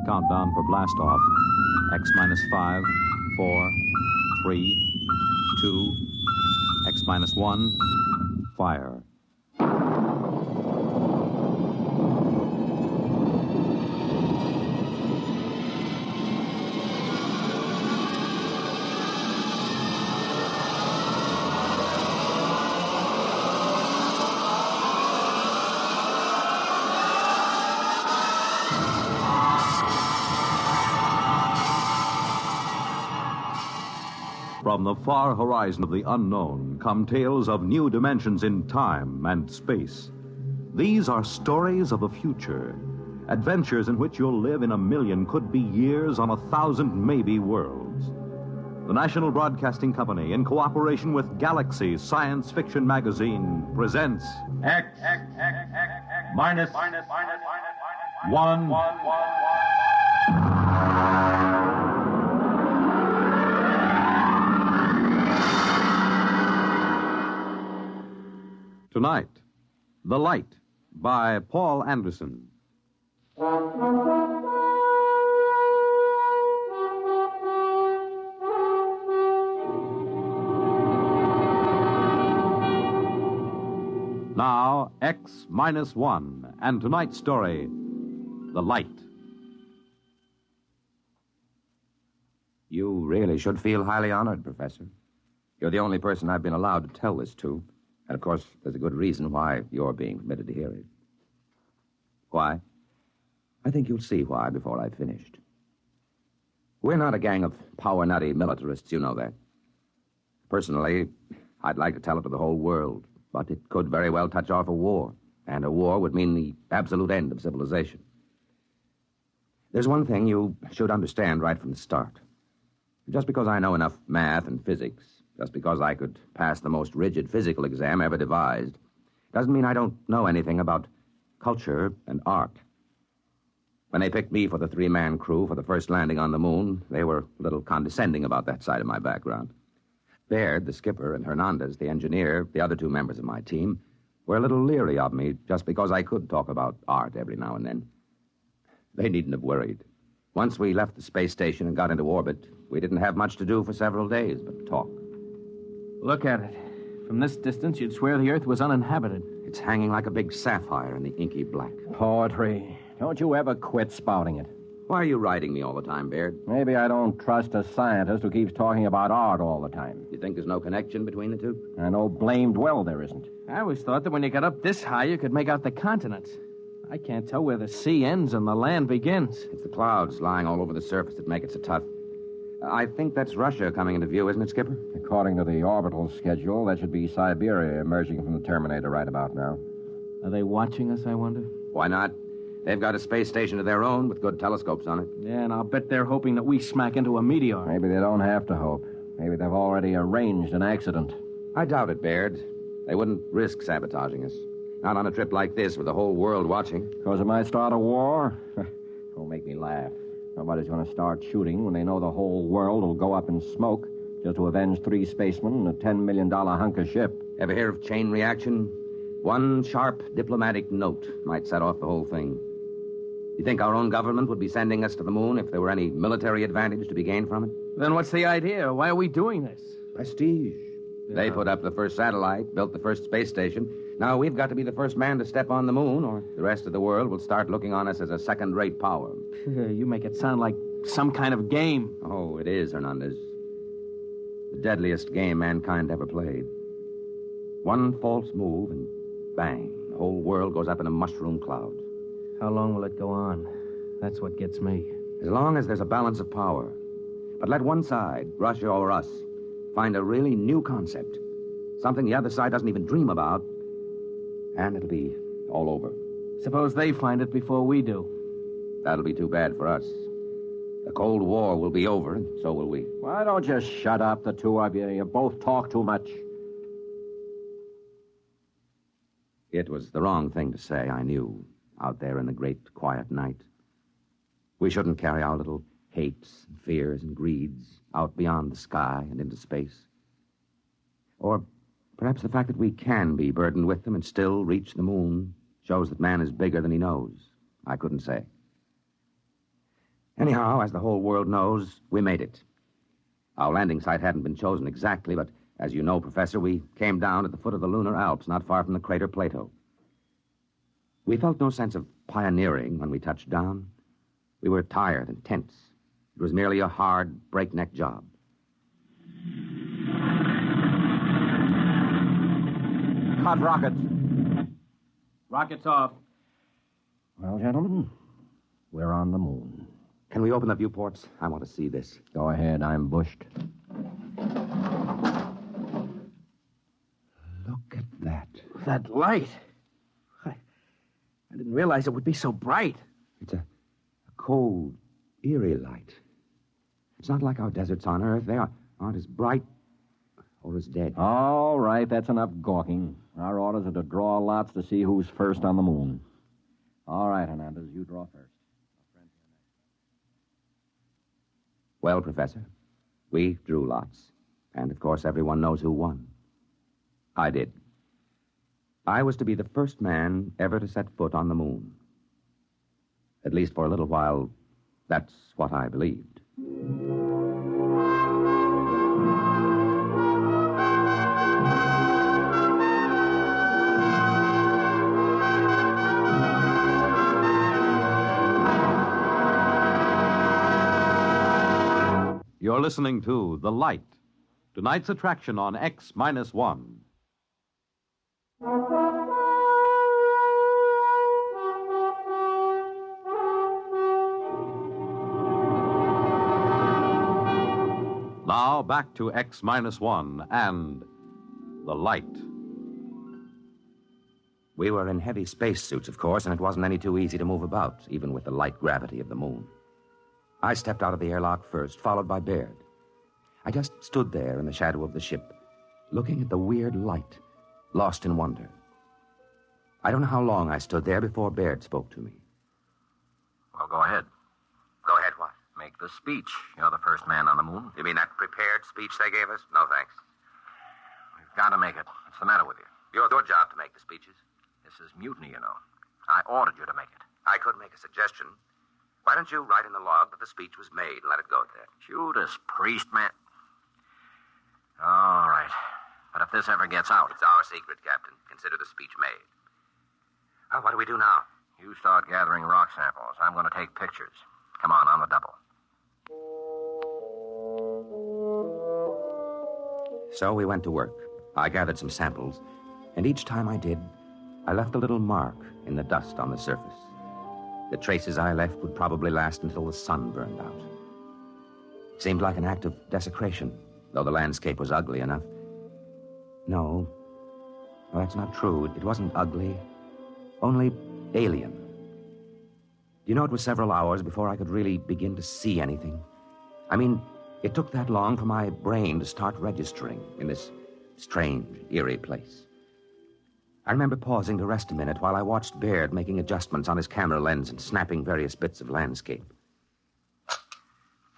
Countdown for blast off. X minus 5, 4, 3, 2, X minus 1, fire. From the far horizon of the unknown come tales of new dimensions in time and space. These are stories of the future, adventures in which you'll live in a million, could be years, on 1,000 maybe worlds. The National Broadcasting Company, in cooperation with Galaxy Science Fiction Magazine, presents X minus 1. Tonight, The Light, by Paul Anderson. Now, X minus 1, and tonight's story, The Light. You really should feel highly honored, Professor. You're the only person I've been allowed to tell this to. And, of course, there's a good reason why you're being permitted to hear it. Why? I think you'll see why before I've finished. We're not a gang of power-nutty militarists, you know that. Personally, I'd like to tell it to the whole world, but it could very well touch off a war, and a war would mean the absolute end of civilization. There's one thing you should understand right from the start. Just because I know enough math and physics, just because I could pass the most rigid physical exam ever devised, doesn't mean I don't know anything about culture and art. When they picked me for the 3-man crew for the first landing on the moon, they were a little condescending about that side of my background. Baird, the skipper, and Hernandez, the engineer, the other 2 members of my team, were a little leery of me just because I could talk about art every now and then. They needn't have worried. Once we left the space station and got into orbit, we didn't have much to do for several days but talk. Look at it. From this distance, you'd swear the Earth was uninhabited. It's hanging like a big sapphire in the inky black. Poetry. Don't you ever quit spouting it. Why are you writing me all the time, Baird? Maybe I don't trust a scientist who keeps talking about art all the time. You think there's no connection between the two? I know blamed well there isn't. I always thought that when you got up this high, you could make out the continents. I can't tell where the sea ends and the land begins. It's the clouds lying all over the surface that make it so tough. I think that's Russia coming into view, isn't it, Skipper? According to the orbital schedule, that should be Siberia emerging from the Terminator right about now. Are they watching us, I wonder? Why not? They've got a space station of their own with good telescopes on it. Yeah, and I'll bet they're hoping that we smack into a meteor. Maybe they don't have to hope. Maybe they've already arranged an accident. I doubt it, Baird. They wouldn't risk sabotaging us. Not on a trip like this with the whole world watching. Because it might start a war? Don't make me laugh. Nobody's going to start shooting when they know the whole world will go up in smoke just to avenge 3 spacemen and a $10 million hunk of ship. Ever hear of chain reaction? One sharp diplomatic note might set off the whole thing. You think our own government would be sending us to the moon if there were any military advantage to be gained from it? Then what's the idea? Why are we doing this? Prestige. Yeah. They put up the first satellite, built the first space station. Now we've got to be the first man to step on the moon, or the rest of the world will start looking on us as a second-rate power. You make it sound like some kind of game. Oh, it is, Hernandez. The deadliest game mankind ever played. One false move and bang, the whole world goes up in a mushroom cloud. How long will it go on? That's what gets me. As long as there's a balance of power. But let one side, Russia or us, find a really new concept, something the other side doesn't even dream about, and it'll be all over. Suppose they find it before we do. That'll be too bad for us. The Cold War will be over, and so will we. Why don't you shut up, the two of you? You both talk too much. It was the wrong thing to say, I knew, out there in the great quiet night. We shouldn't carry our little hates and fears and greeds out beyond the sky and into space. Or perhaps the fact that we can be burdened with them and still reach the moon shows that man is bigger than he knows. I couldn't say. Anyhow, as the whole world knows, we made it. Our landing site hadn't been chosen exactly, but as you know, Professor, we came down at the foot of the lunar Alps, not far from the crater Plato. We felt no sense of pioneering when we touched down. We were tired and tense. It was merely a hard, breakneck job. Hot rockets. Rockets off. Well, gentlemen, we're on the moon. Can we open the viewports? I want to see this. Go ahead, I'm bushed. Look at that. That light. I didn't realize it would be so bright. It's a cold, eerie light. It's not like our deserts on Earth. They aren't as bright or as dead. All right, that's enough gawking. Our orders are to draw lots to see who's first on the moon. All right, Hernandez, you draw first. Well, Professor, we drew lots. And, of course, everyone knows who won. I did. I was to be the first man ever to set foot on the moon. At least for a little while, that's what I believed. You're listening to The Light, tonight's attraction on X-1. Now back to X-1 and The Light. We were in heavy spacesuits, of course, and it wasn't any too easy to move about, even with the light gravity of the moon. I stepped out of the airlock first, followed by Baird. I just stood there in the shadow of the ship, looking at the weird light, lost in wonder. I don't know how long I stood there before Baird spoke to me. Well, go ahead. Go ahead, what? Make the speech. You're the first man on the moon. You mean that prepared speech they gave us? No, thanks. We've got to make it. What's the matter with you? Your job to make the speeches. This is mutiny, you know. I ordered you to make it. I could make a suggestion. Why don't you write in the log that the speech was made and let it go at that? Judas Priest, man. All right. But if this ever gets out... It's our secret, Captain. Consider the speech made. Well, what do we do now? You start gathering rock samples. I'm going to take pictures. Come on the double. So we went to work. I gathered some samples, and each time I did, I left a little mark in the dust on the surface. The traces I left would probably last until the sun burned out. It seemed like an act of desecration, though the landscape was ugly enough. No, that's not true. It wasn't ugly, only alien. You know, it was several hours before I could really begin to see anything. I mean, it took that long for my brain to start registering in this strange, eerie place. I remember pausing to rest a minute while I watched Baird making adjustments on his camera lens and snapping various bits of landscape.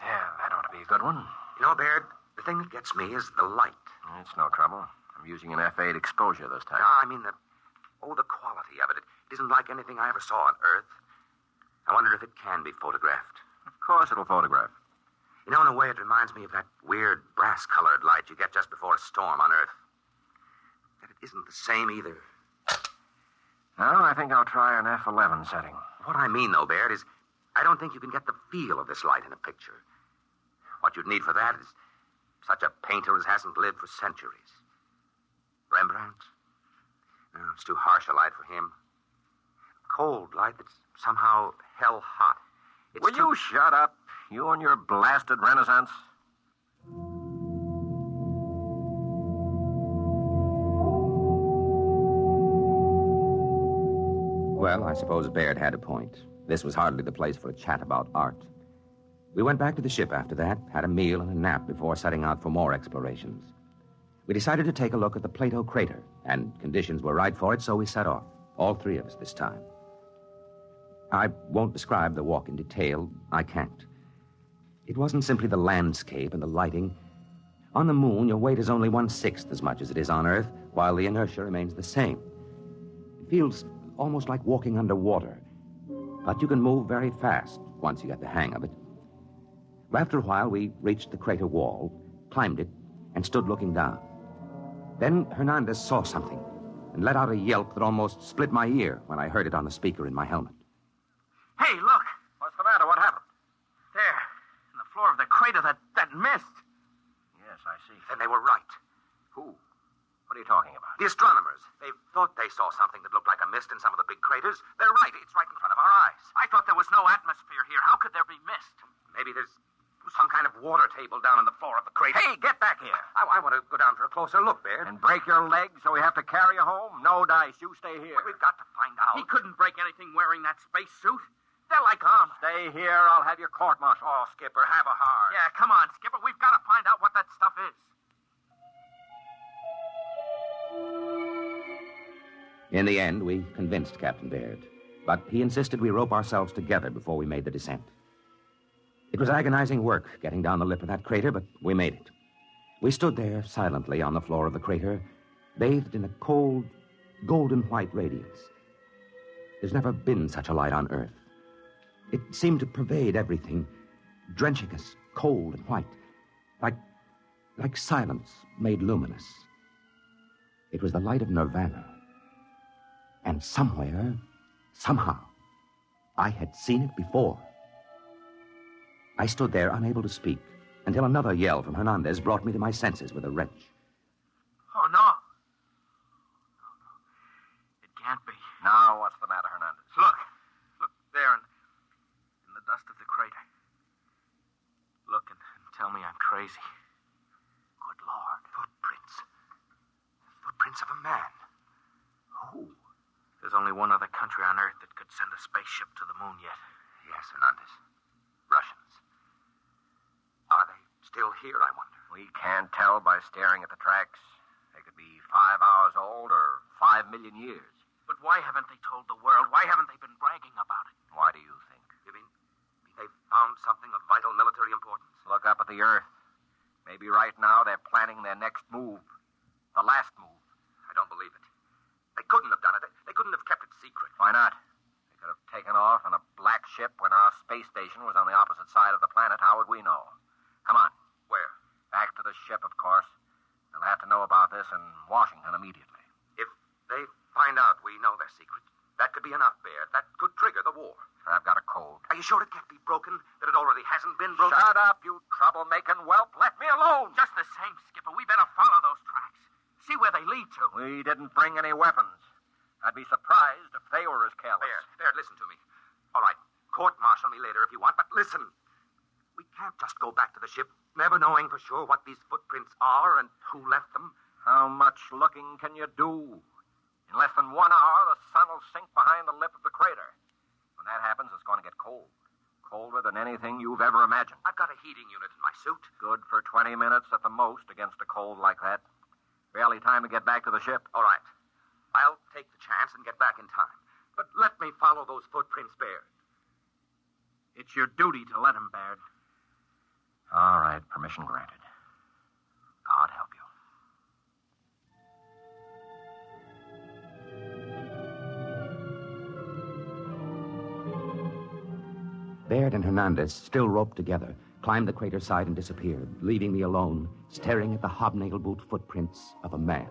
Yeah, that ought to be a good one. You know, Baird, the thing that gets me is the light. It's no trouble. I'm using an F8 exposure this time. I mean, the quality of it. It isn't like anything I ever saw on Earth. I wonder if it can be photographed. Of course it'll photograph. You know, in a way, it reminds me of that weird brass-colored light you get just before a storm on Earth. But it isn't the same either. Well, I think I'll try an F11 setting. What I mean, though, Baird, is I don't think you can get the feel of this light in a picture. What you'd need for that is such a painter as hasn't lived for centuries. Rembrandt? No, it's too harsh a light for him. Cold light that's somehow hell-hot. Will you shut up? You and your blasted Renaissance? Well, I suppose Baird had a point. This was hardly the place for a chat about art. We went back to the ship after that, had a meal and a nap before setting out for more explorations. We decided to take a look at the Plato crater, and conditions were right for it, so we set off, all three of us this time. I won't describe the walk in detail. I can't. It wasn't simply the landscape and the lighting. On the moon, your weight is only 1/6 as much as it is on Earth, while the inertia remains the same. It feels almost like walking underwater. But you can move very fast once you get the hang of it. After a while, we reached the crater wall, climbed it, and stood looking down. Then Hernandez saw something and let out a yelp that almost split my ear when I heard it on the speaker in my helmet. Hey, look! What's the matter? What happened? There, in the floor of the crater, that mist. Yes, I see. Then they were right. Who? What are you talking about? The astronomers. They thought they saw something that looked like a mist in some of the big craters. They're right. It's right in front of our eyes. I thought there was no atmosphere here. How could there be mist? Maybe there's some kind of water table down on the floor of the crater. Hey, get back here. I want to go down for a closer look, Baird. And break your leg so we have to carry you home? No dice. You stay here. We've got to find out. He couldn't break anything wearing that space suit. They're like armor. Stay here. I'll have your court-martial. Oh, Skipper, have a heart. Yeah, come on, Skipper. We've got to find out what that stuff is. In the end, we convinced Captain Baird, but he insisted we rope ourselves together before we made the descent. It was agonizing work getting down the lip of that crater, but we made it. We stood there silently on the floor of the crater, bathed in a cold, golden-white radiance. There's never been such a light on Earth. It seemed to pervade everything, drenching us cold and white, like silence made luminous. It was the light of nirvana. And somewhere, somehow, I had seen it before. I stood there unable to speak until another yell from Hernandez brought me to my senses with a wrench. Oh, no. It can't be. Now, what's the matter, Hernandez? Look there in the dust of the crater. Look and tell me I'm crazy. Good Lord. Footprints. Footprints of a man. Who? There's only one other country on Earth that could send a spaceship to the moon yet. Yes, Hernandez. Russians. Are they still here, I wonder? We can't tell by staring at the tracks. They could be 5 hours old or 5 million years. But why haven't they told the world? Why haven't they been bragging about it? Why do you think? You mean they've found something of vital military importance? Look up at the Earth. Maybe right now they're planning their next move. The last move. I don't believe it. They couldn't have done it. They couldn't have kept it secret. Why not? They could have taken off in a black ship when our space station was on the opposite side of the planet. How would we know? Come on. Where? Back to the ship, of course. They'll have to know about this in Washington immediately. If they find out we know their secret, that could be enough, Baird. That could trigger the war. I've got a code. Are you sure it can't be broken? That it already hasn't been broken? Shut up, you troublemaking whelp. Let me alone. Just the same, Skipper, we better follow those tracks. See where they lead to. We didn't bring any weapons. I'd be surprised if they were as careless. Baird, listen to me. All right, court-martial me later if you want, but listen. We can't just go back to the ship, never knowing for sure what these footprints are and who left them. How much looking can you do? In less than 1 hour, the sun will sink behind the lip of the crater. When that happens, it's going to get cold. Colder than anything you've ever imagined. I've got a heating unit in my suit. Good for 20 minutes at the most against a cold like that. Barely time to get back to the ship. All right. I'll take the chance and get back in time. But let me follow those footprints, Baird. It's your duty to let him, Baird. All right, permission granted. God help you. Baird and Hernandez, still roped together, climbed the crater side and disappeared, leaving me alone, staring at the hobnail boot footprints of a man.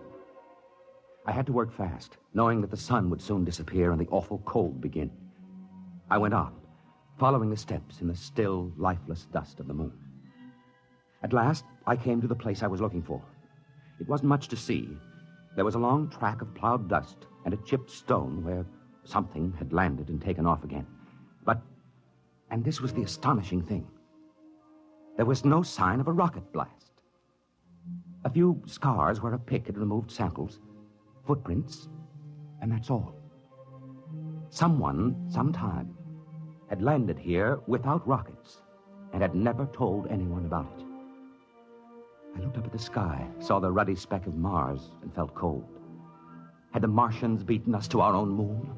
I had to work fast, knowing that the sun would soon disappear and the awful cold begin. I went on, following the steps in the still, lifeless dust of the moon. At last, I came to the place I was looking for. It wasn't much to see. There was a long track of plowed dust and a chipped stone where something had landed and taken off again. And this was the astonishing thing, there was no sign of a rocket blast. A few scars where a pick had removed samples, footprints, and that's all. Someone, sometime, had landed here without rockets and had never told anyone about it. I looked up at the sky, saw the ruddy speck of Mars, and felt cold. Had the Martians beaten us to our own moon?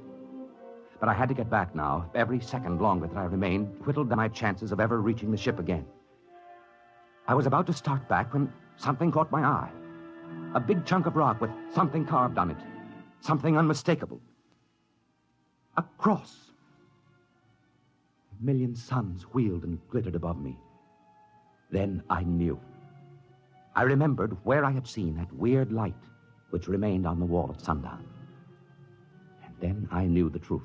But I had to get back now. Every second longer that I remained whittled down my chances of ever reaching the ship again. I was about to start back when something caught my eye. A big chunk of rock with something carved on it. Something unmistakable. A cross. A million suns wheeled and glittered above me. Then I knew. I remembered where I had seen that weird light which remained on the wall at sundown. And then I knew the truth.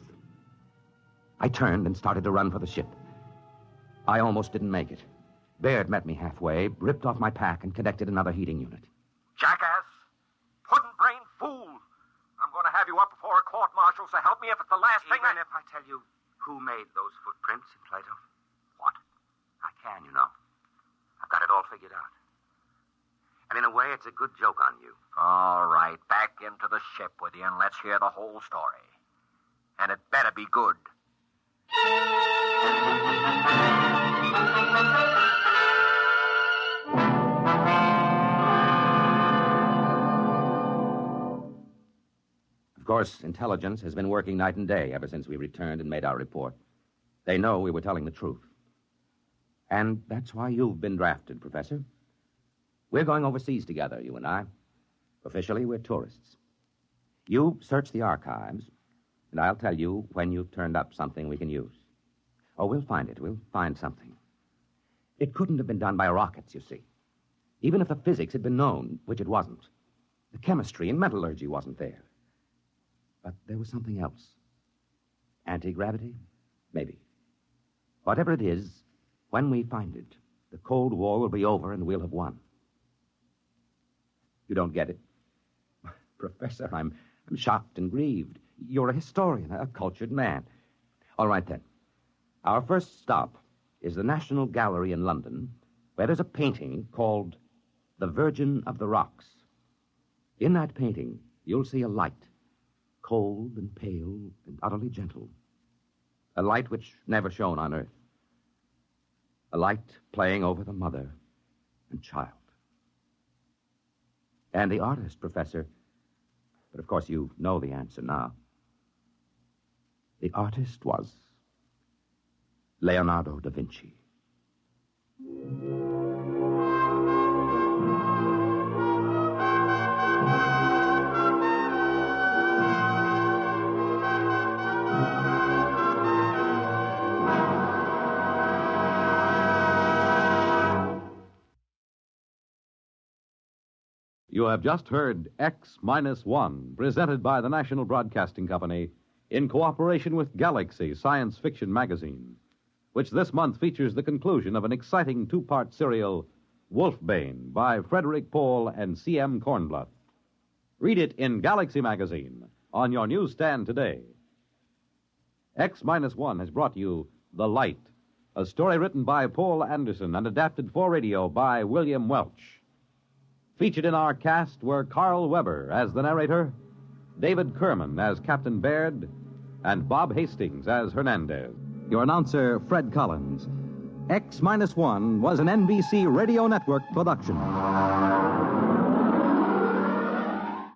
I turned and started to run for the ship. I almost didn't make it. Baird met me halfway, ripped off my pack, and connected another heating unit. Jackass! Puddin'-brain fool! I'm going to have you up before a court-martial, so help me if it's the last thing Even if I tell you who made those footprints in Plato? What? I can, you know. I've got it all figured out. And in a way, it's a good joke on you. All right, back into the ship with you, and let's hear the whole story. And it better be good. Of course, intelligence has been working night and day ever since we returned and made our report. They know we were telling the truth. And that's why you've been drafted, Professor. We're going overseas together, you and I. Officially, we're tourists. You search the archives, and I'll tell you when you've turned up something we can use. Oh, we'll find it. We'll find something. It couldn't have been done by rockets, you see. Even if the physics had been known, which it wasn't. The chemistry and metallurgy wasn't there. But there was something else. Anti-gravity? Maybe. Whatever it is, when we find it, the Cold War will be over and we'll have won. You don't get it? Professor, I'm shocked and grieved. You're a historian, a cultured man. All right, then. Our first stop is the National Gallery in London, where there's a painting called The Virgin of the Rocks. In that painting, you'll see a light, cold and pale and utterly gentle. A light which never shone on Earth. A light playing over the mother and child. And the artist, Professor, but of course you know the answer now. The artist was Leonardo da Vinci. You have just heard X-1, presented by the National Broadcasting Company in cooperation with Galaxy Science Fiction Magazine, which this month features the conclusion of an exciting two-part serial, Wolfbane, by Frederick Pohl and C.M. Kornbluth. Read it in Galaxy Magazine on your newsstand today. X-1 has brought you The Light, a story written by Paul Anderson and adapted for radio by William Welch. Featured in our cast were Carl Weber as the narrator, David Kerman as Captain Baird, and Bob Hastings as Hernandez. Your announcer, Fred Collins. X-1 was an NBC Radio Network production.